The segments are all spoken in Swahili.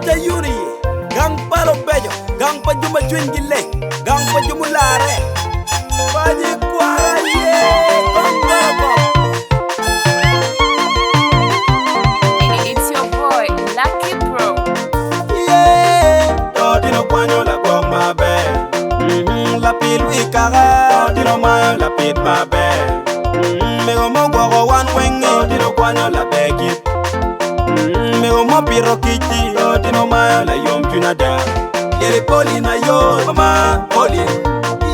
Mr. Yuri, gang palo bello, gang pa juma chwin gile, gang pa jumulare. Paji kwara ye, gang baba. It's your boy, Lucky Pro. Yeah, dodino guanyo la gong ma be. La pil wikara, dodino mayo la pit ma be. Mego mo guago wan wengi, dodino guanyo la begit. Mego mo piro kiti, dodino mayo la yom tunada. Yele poli na yo, mama, poli.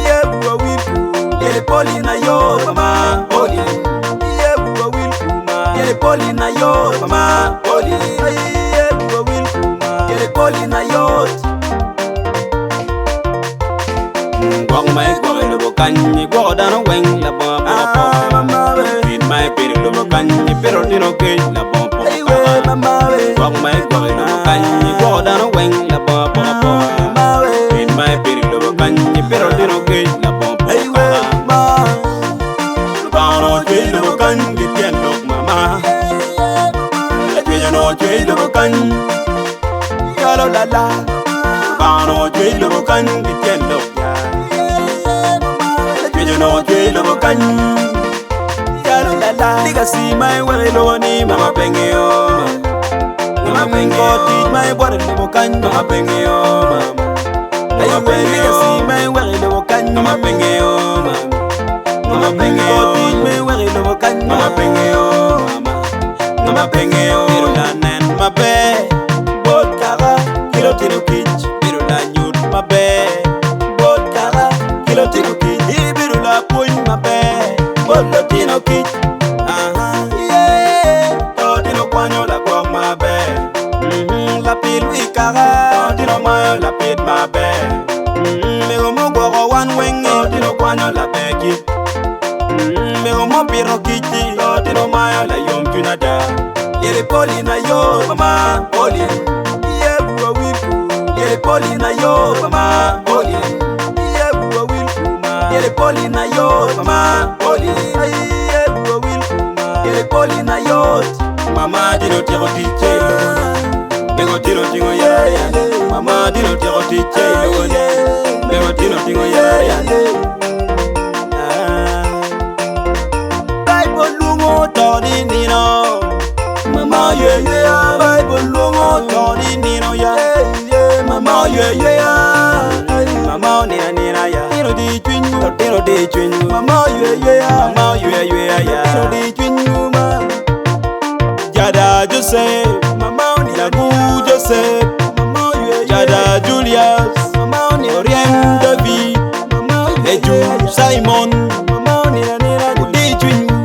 Yeah, bua wilku. Yele poli na yo, mama, poli. Yeah, bua wilku ma. Yele poli na yo, mama, poli. Yeah, bua wilku ma. Yele poli na yo. Gwang mai gwang lo bokanyi, gwang dano weng la bon pom pom. Feed my piri lo bokanyi, pero dino ke la bon pom pom. Gwang mai gwang lo bokanyi, gwang dano weng la bon pom pom. Feed my piri lo bokanyi, pero dino ke la bon pom pom. Lubano jwe lo bokanyi, tien lok mama. Jwe no jwe lo bokanyi, yalo la la. Lubano jwe lo bokanyi, tien lok ya. No jwe lo bokanyi, yalo la la. Diga si mai wale lo ni mama penge yo. Mama penge yo. Teach my body lo bokanyi, mama penge yo. Mama penge yo. Diga si mai wale lo bokanyi, mama penge yo. Mama penge yo. Teach my wale lo bokanyi, mama penge yo. Mama penge yo. Pero la nen ma be, bot kara, kilo tino kich. Pero la nyut ma be, bot kara, kilo tino kich. Ma be, bolo tino kich. Yeah, dodino guanyo la gong ma be. La pil wikara, dodino mayo la pit ma be. Mego mo gogo wan wengi, dodino guanyo la beki. Mego mo piro kiti, dodino mayo la yom tunada. Yele poli na yo, mama, poli. Yeah, bua wilku. Yele poli na yo, mama, poli. Yele poli na yo, mama, poli. Aye, bua wilku ma. Yele poli na yo. Mama dino tiro tiche. Mego dino tingo ya ya. Mama dino tiro tiche. Mego dino tingo ya ya. Bible lungo tori nino. Mama ye ye. Bible lungo tori nino ya. Mama ye ye. Mama nina nina ya. Tino di chwinyu, mama yue ya, mama yue ya. Tino di chwinyu ma. Jada Joseph, mama ni Lagu Joseph, mama yue. Jada Julius, mama ni Orien David, mama yue. Eju Simon, mama ni nina di chwinyu.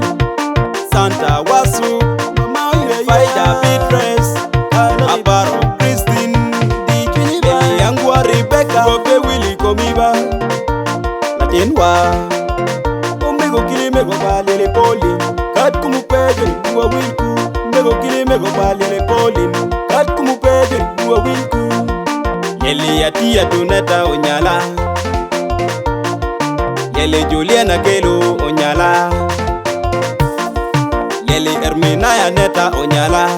Santa Wasu, mama yue. Faida Beatrice, Aparo Christine, di chwinyu. Beli Angwa Rebecca, Gobe Willy Komiba. Yenwa Omego kili mego balele poli Kat kumu pege Uwa wilku Mego kili mego balele poli Kat kumu pege Uwa wilku Yele yatia tuneta onyala Yele Juliana Kelo onyala Yele Ermina ya neta onyala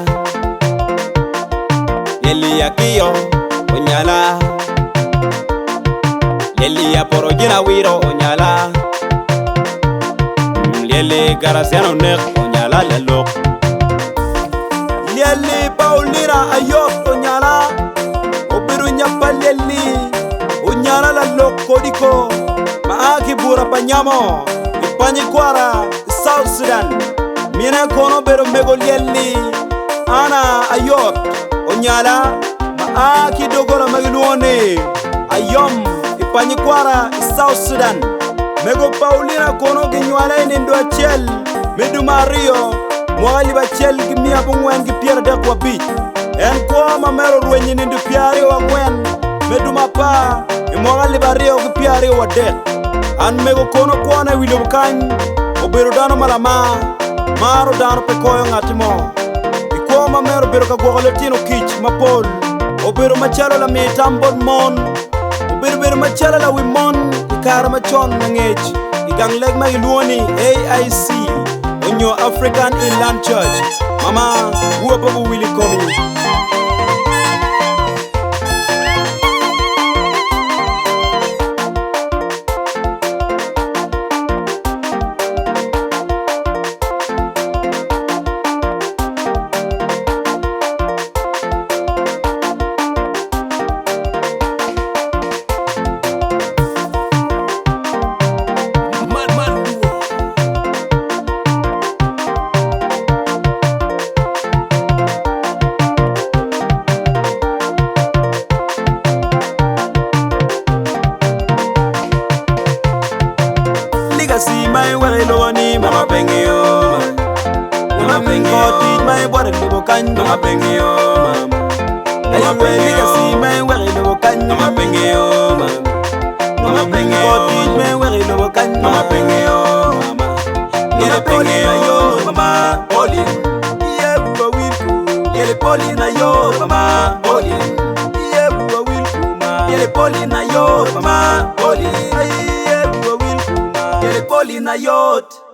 Yele Yakio onyala Yeli ya porojina wiro onyala. Yeli Garasiano nek onyala lelok. Yeli Paulina ayok onyala. Obiru nyapa yeli onyala lelok kodiko. Maaki bura panyamo ipanyi kwara South Sudan. Mina kono bero mego yeli ana ayok onyala. Maaki dogora magiluone ayom Panyi kwara South Sudan. Mego Paulina kono ginywala ndo achel. Medu Mario mwali bachel gimia bungwen gi Pierre de kwa beach. En ko mamero rwenyi ndo Pierre wa ngwen. Medu mapa mwali bario gi Pierre wa dek. An mego kono kwana wilo bukany. Obero dano malama. Maro dano pekoyo ngatimo. Iko mamero bero ka gwogoletino kich mapol. Obero machalo la mitambon mon. Berbere machala la wimon Ikara machon nangech Igang leg ma iluoni AIC Onyo African Inland Church Mama, uwa pabu wili komi pengi yo mama. Ayo pengi kasi me wari no kan. Mama pengi yo mama. Mama pengi yo. Me wari no kan. Mama pengi yo mama. Yele pengi yo mama. Oli. Ye buwa wilku. Yele poli na yo mama. Oli. Ye buwa wilku ma. Yele poli na yo mama. Oli. Ye buwa wilku ma. Yele poli na yot.